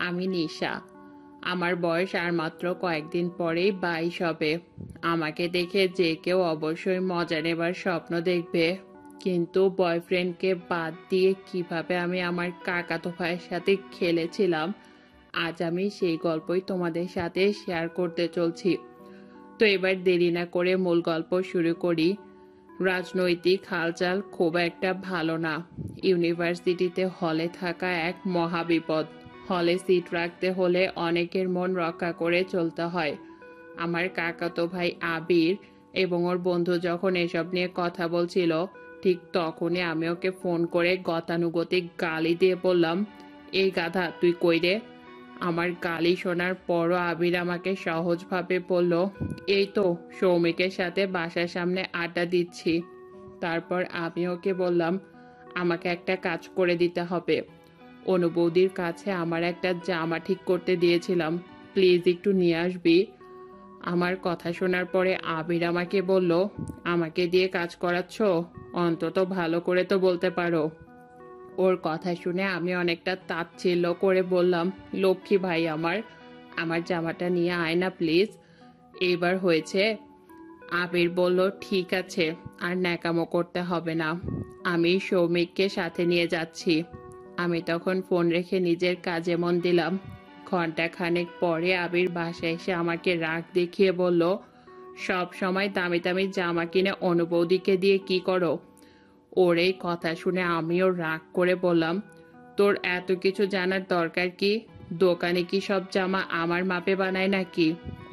আমি নিশা। আমার বয়স আর মাত্র কয়েকদিন পরেই 22 হবে। আমাকে দেখে যে কেউ অবশ্যই মজা নেবার স্বপ্ন দেখবে, কিন্তু বয়ফ্রেন্ডকে বাদ দিয়ে কিভাবে আমি আমার কাকাতো ভাইয়ের সাথে খেলেছিলাম, আজ আমি সেই গল্পই তোমাদের সাথে শেয়ার করতে চলছি। তো এবার দেরি না করে মূল গল্প শুরু করি। রাজনৈতিক হালচাল খুব একটা ভালো না। ইউনিভার্সিটিতে হলে থাকা এক মহাবিপদ। হলে সিট রাখতে হলে অনেকের মন রক্ষা করে চলতে হয়। আমার কাকাতো ভাই আবির এবং ওর বন্ধু যখন এসব নিয়ে কথা বলছিল, ঠিক তখনই আমি ওকে ফোন করে গতানুগতিক গালি দিয়ে বললাম, এই গাধা তুই কই রে? আমার গালি শোনার পরও আবির আমাকে সহজভাবে বলল, এই তো সৌমিকের সাথে বাসার সামনে আড্ডা দিচ্ছি। তারপর আমি ওকে বললাম, আমাকে একটা কাজ করে দিতে হবে। অনুবৌদির কাছে আমার একটা জামা ঠিক করতে দিয়েছিলাম, প্লিজ একটু নিয়ে আসবি। আমার কথা শোনার পরে আবির আমাকে বলল, আমাকে দিয়ে কাজ করাচ্ছ? অন্তত ভালো করে তো বলতে পারো। ওর কথা শুনে আমি অনেকটা তাচ্ছিল্য করে বললাম, লক্ষ্মী ভাই আমার, আমার জামাটা নিয়ে আয় না প্লিজ। এইবার হয়েছে? আবির বলল, ঠিক আছে, আর ন্যাকামো করতে হবে না, আমি সৌমিককে সাথে নিয়ে যাচ্ছি। আমি তখন ফোন রেখে নিজের কাজে মন দিলাম। ঘন্টা খানেক পরে আবির বাসায় এসে আমাকে রাগ দেখিয়ে বলল, সব সময় দামি দামি জামা কিনে অনুবৌদিকে দিয়ে কি করো? ওর এই কথা শুনে আমিও রাগ করে বললাম, তোর এত কিছু জানার দরকার কি? দোকানে কি সব জামা আমার মাপে বানায় নাকি?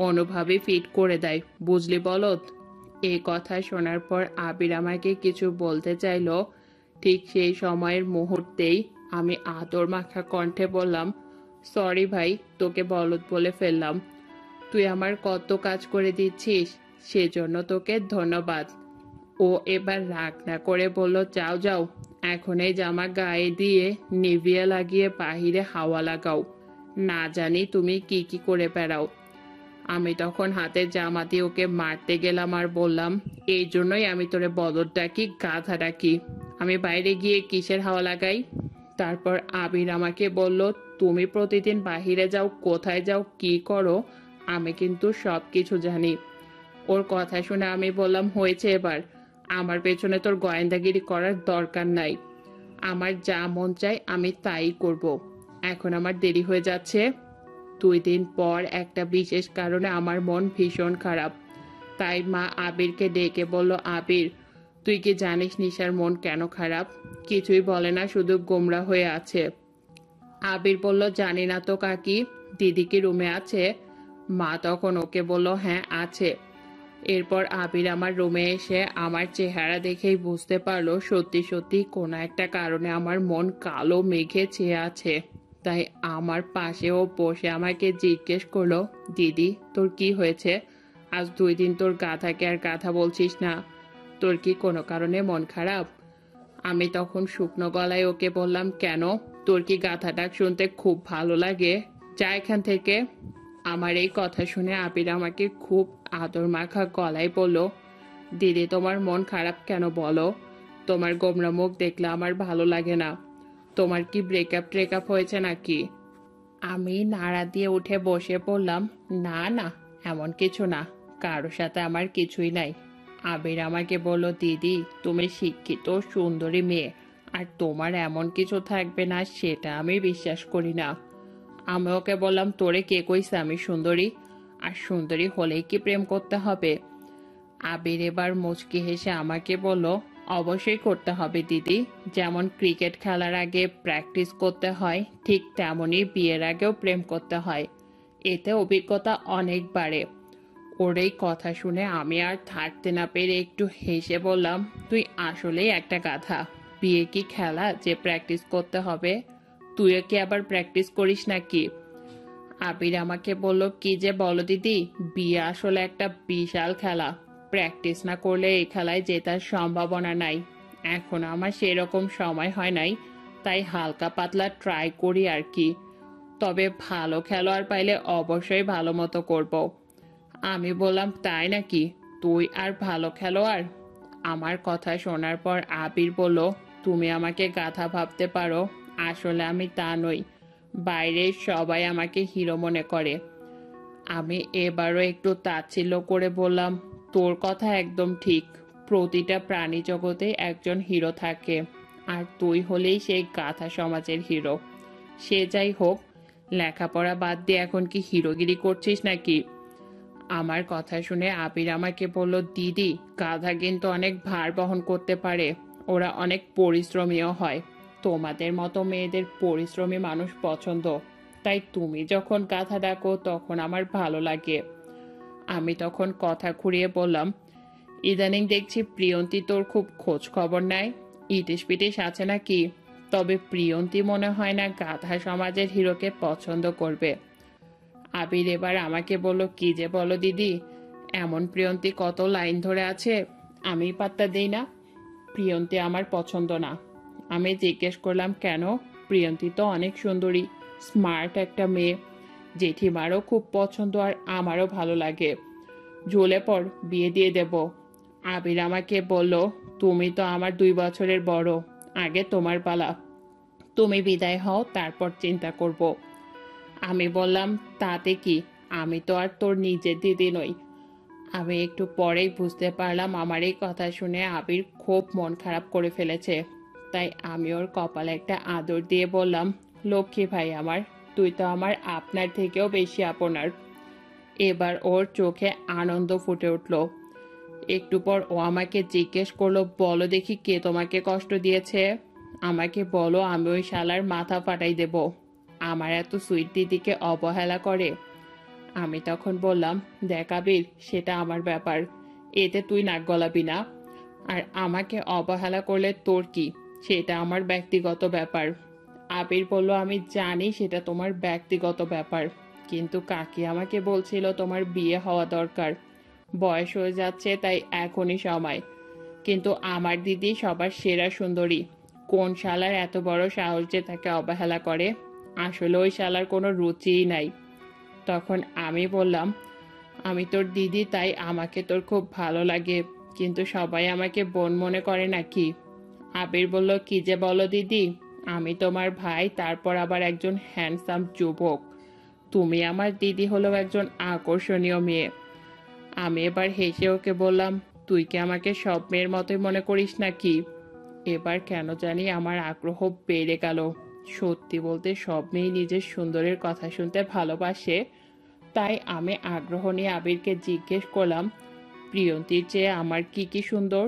অনুভাবে ফিট করে দেয়, বুঝলি বলত? এই কথা শোনার পর আবির আমাকে কিছু বলতে চাইলো, ঠিক সেই সময়ের মুহূর্তেই আমি আদর মাখা কণ্ঠে বললাম, সরি ভাই, তোকে বলদ বলে ফেললাম। তুই আমার কত কাজ করে দিচ্ছিস, সেজন্য তোকে ধন্যবাদ। ও এবার রাগ না করে বলল, যাও যাও, এখন এই জামা গায়ে দিয়ে নিভিয়া লাগিয়ে বাহিরে হাওয়া লাগাও, না জানি তুমি কি কি করে বেড়াও। আমি তখন হাতের জামা দিয়ে ওকে মারতে গেলাম আর বললাম, এই জন্যই আমি তোরে বদর ডাকি, গাধা ডাকি। আমি বাইরে গিয়ে কিসের হাওয়া লাগাই? তারপর আবির আমাকে বলল, তুমি প্রতিদিন বাহিরে যাও, কোথায় যাও, কি করো, আমি কিন্তু সব কিছু জানি। ওর কথা শুনে আমি বললাম, হয়েছে এবার, আমার পেছনে তোর গোয়েন্দাগিরি করার দরকার নাই। আমার যা মন চায় আমি তাই করব। এখন আমার দেরি হয়ে যাচ্ছে। 2 দিন পর একটা বিশেষ কারণে আমার মন ভীষণ খারাপ। তাই মা আবিরকে ডেকে বলল, আবির, তুই কি জানিস নিশার মন কেন খারাপ? কিছুই বলে না, শুধু গোমরা হয়ে আছে। আবির বলল, জানি না তো কাকি, দিদি কি রুমে আছে? মা তখন ওকে বলল, হ্যাঁ আছে। এরপর আবির আমার রুমে এসে আমার চেহারা দেখেই বুঝতে পারলো সত্যি সত্যি কোনো একটা কারণে আমার মন কালো মেঘে ছেয়ে আছে। তাই আমার পাশেও বসে আমাকে জিজ্ঞেস করলো, দিদি তোর কি হয়েছে? আজ 2 দিন তোর গাধাকে আর গাধা বলছিস না, তোর কি কোনো কারণে মন খারাপ? আমি তখন শুকনো গলায় ওকে বললাম, কেন, তোর কি গাধা ডাক শুনতে খুব ভালো লাগে? যা এখান থেকে। আমার এই কথা শুনে আবির আমাকে খুব আদর মাখা গলায় বলল, দিদি তোমার মন খারাপ কেন বলো? তোমার গোমরা মুখ দেখলে আমার ভালো লাগে না। তোমার কি ব্রেকআপ ট্রেকআপ হয়েছে নাকি? আমি নাড়া দিয়ে উঠে বসে পড়লাম, না না, এমন কিছু না, কারোর সাথে আমার কিছুই নাই। আবির আমাকে বলল, দিদি তুমি শিক্ষিত সুন্দরী মেয়ে, আর তোমার এমন কিছু থাকবে না সেটা আমি বিশ্বাস করি না। আমি ওকে বললাম, তোরে কে কইছে আমি সুন্দরী? আর সুন্দরী হলেই কি প্রেম করতে হবে? আবির এবার মুচকি হেসে আমাকে বলল, অবশ্যই করতে হবে দিদি, যেমন ক্রিকেট খেলার আগে প্র্যাকটিস করতে হয়, ঠিক তেমনই বিয়ের আগেও প্রেম করতে হয়, এতে অভিজ্ঞতা অনেক বাড়ে। ওর এই কথা শুনে আমি আর থাকতে না পেরে একটু হেসে বললাম, তুই আসলেই একটা গাধা। বিয়ে কি খেলা যে প্র্যাকটিস করতে হবে? তুইও কি আবার প্র্যাকটিস করিস নাকি? আবির আমাকে বলল, কি যে বলো দিদি, বিয়ে আসলে একটা বিশাল খেলা, প্র্যাকটিস না করলে এই খেলায় জেতার সম্ভাবনা নাই। এখন আমার সেরকম সময় হয় নাই, তাই হালকা পাতলা ট্রাই করি আর কি। তবে ভালো খেলোয়াড় পাইলে অবশ্যই ভালো মতো করব। আমি বললাম, তাই নাকি, তুই আর ভালো খেলোয়াড়? আমার কথা শোনার পর আবির বলল, তুমি আমাকে গাধা ভাবতে পারো, আসলে আমি তা নই। বাইরে সবাই আমাকে হিরো মনে করে। আমি এবারও একটু তাচ্ছিল্য করে বললাম, তোর কথা একদম ঠিক। প্রতিটা প্রাণী জগতে একজন হিরো থাকে, আর তুই হলেই সেই গাধা সমাজের হিরো। সে যাই হোক, লেখাপড়া বাদ দিয়ে এখন কি হিরোগিরি করছিস নাকি? আমার কথা শুনে আবির আমাকে বলল, দিদি, গাধা কিন্তু অনেক ভার বহন করতে পারে, ওরা অনেক পরিশ্রমীও হয়। তোমাদের মতো মেয়েদের পরিশ্রমী মানুষ পছন্দ, তাই তুমি যখন গাধা ডাকো তখন আমার ভালো লাগে। আমি তখন কথা ঘুরিয়ে বললাম, ইদানিং দেখছি প্রিয়ন্তী তোর খুব খোঁজ খবর নেয়, ইটিস পিটিস আছে নাকি? তবে প্রিয়ন্তী মনে হয় না গাধা সমাজের হিরোকে পছন্দ করবে। আবির এবার আমাকে বলল, কি যে বলো দিদি, এমন প্রিয়ন্তী কত লাইন ধরে আছে, আমি পাত্তা দেই না। প্রিয়ন্তী আমার পছন্দ না। আমি জিজ্ঞেস করলাম, কেন? প্রিয়ন্তী তো অনেক সুন্দরী, স্মার্ট একটা মেয়ে, জেঠিমারও খুব পছন্দ আর আমারও ভালো লাগে। ঝুলে পড়, বিয়ে দিয়ে দেব। আবির আমাকে বলল, তুমি তো আমার 2 বছরের বড়, আগে তোমার পালা, তুমি বিদায় হও, তারপর চিন্তা করব। আমি বললাম, তাতে কি, আমি তো আর তোর নিজের দিদি নই। আমি একটু পরেই বুঝতে পারলাম আমার এই কথা শুনে আবির খুব মন খারাপ করে ফেলেছে। তাই আমি ওর কপালে একটা আদর দিয়ে বললাম, লক্ষ্মী ভাই আমার, তুই তো আমার আপনার থেকেও বেশি আপনার। এবার ওর চোখে আনন্দ ফুটে উঠল। একটু পর ও আমাকে জিজ্ঞেস করলো, বলো দেখি, কে তোমাকে কষ্ট দিয়েছে? আমাকে বলো, আমি ওই শালার মাথা ফাটাই দেব। আমার এত সুইট দিদিকে অবহেলা করে। আমি তখন বললাম, দেখ আবির, সেটা আমার ব্যাপার, এতে তুই নাক গলাবি না। আর আমাকে অবহেলা করলে তোর কি, সেটা আমার ব্যক্তিগত ব্যাপার। আবির বলল, আমি জানি সেটা তোমার ব্যক্তিগত ব্যাপার, কিন্তু কাকি আমাকে বলছিল তোমার বিয়ে হওয়া দরকার, বয়স হয়ে যাচ্ছে, তাই এখনই সময়। কিন্তু আমার দিদি সবার সেরা সুন্দরী, কোন শালার এত বড় সাহস যে তাকে অবহেলা করে? আসলে ওই শালার কোনো রুচিই নাই। তখন আমি বললাম, আমি তোর দিদি, তাই আমাকে তোর খুব ভালো লাগে, কিন্তু সবাই আমাকে বোন মনে করে নাকি? আবির বলল, কি যে বলো দিদি, আমি তোমার ভাই, তারপর আবার একজন হ্যান্ডসাম যুবক। তুমি আমার দিদি হলেও একজন আকর্ষণীয় মেয়ে। আমি এবার হেসে ওকে বললাম, তুই কি আমাকে সব মেয়ের মতোই মনে করিস নাকি? এবার কেন জানি আমার আগ্রহ বেড়ে গেল। সত্যি বলতে সব মেয়ে নিজের সুন্দরের কথা শুনতে ভালোবাসে। তাই আমি আগ্রহ নিয়ে আবিরকে জিজ্ঞেস করলাম, প্রিয়ন্তীর চেয়ে আমার কি কি সুন্দর?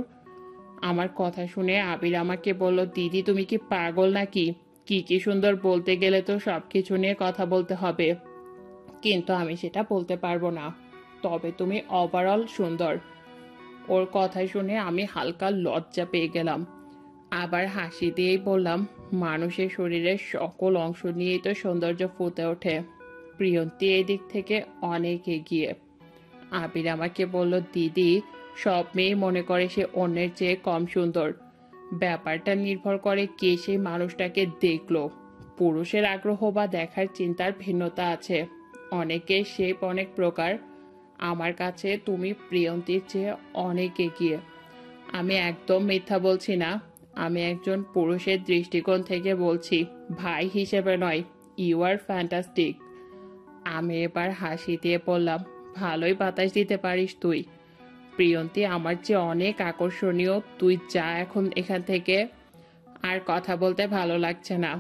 আমার কথা শুনে আবির আমাকে বলল, দিদি, তুমি কি পাগল নাকি? কি কি সুন্দর বলতে গেলে তো সব কিছু নিয়ে কথা বলতে হবে, কিন্তু আমি সেটা বলতে পারবো না। তবে তুমি ওভারঅল সুন্দর। ওর কথা শুনে আমি হালকা লজ্জা পেয়ে গেলাম। আবার হাসি দিয়েই বললাম, মানুষের শরীরের সকল অংশ নিয়েই তো সৌন্দর্য ফুটে ওঠে, প্রিয়ন্তী এই দিক থেকে অনেক এগিয়ে। আবির আমাকে বলল, দিদি, সব মেয়ে মনে করে সে অন্যের চেয়ে কম সুন্দর। ব্যাপারটা নির্ভর করে কে সেই মানুষটাকে দেখলো। পুরুষের আগ্রহ বা দেখার চিন্তার ভিন্নতা আছে, অনেকের শেপ অনেক প্রকার। আমার কাছে তুমি প্রিয়ন্তীর চেয়ে অনেক এগিয়ে। আমি একদম মিথ্যা বলছি না, আমি একজন পুরুষের দৃষ্টিকোণ থেকে বলছি, ভাই হিসেবে নয়। You are fantastic. আমি এবার হাসি দিয়ে বললাম, ভালোই বাতাস দিতে পারিস তুই। প্রিয়ন্তী আমার চেয়ে অনেক আকর্ষণীয়, তুই যা এখন এখান থেকে। আর কথা বলতে ভালো লাগছে না।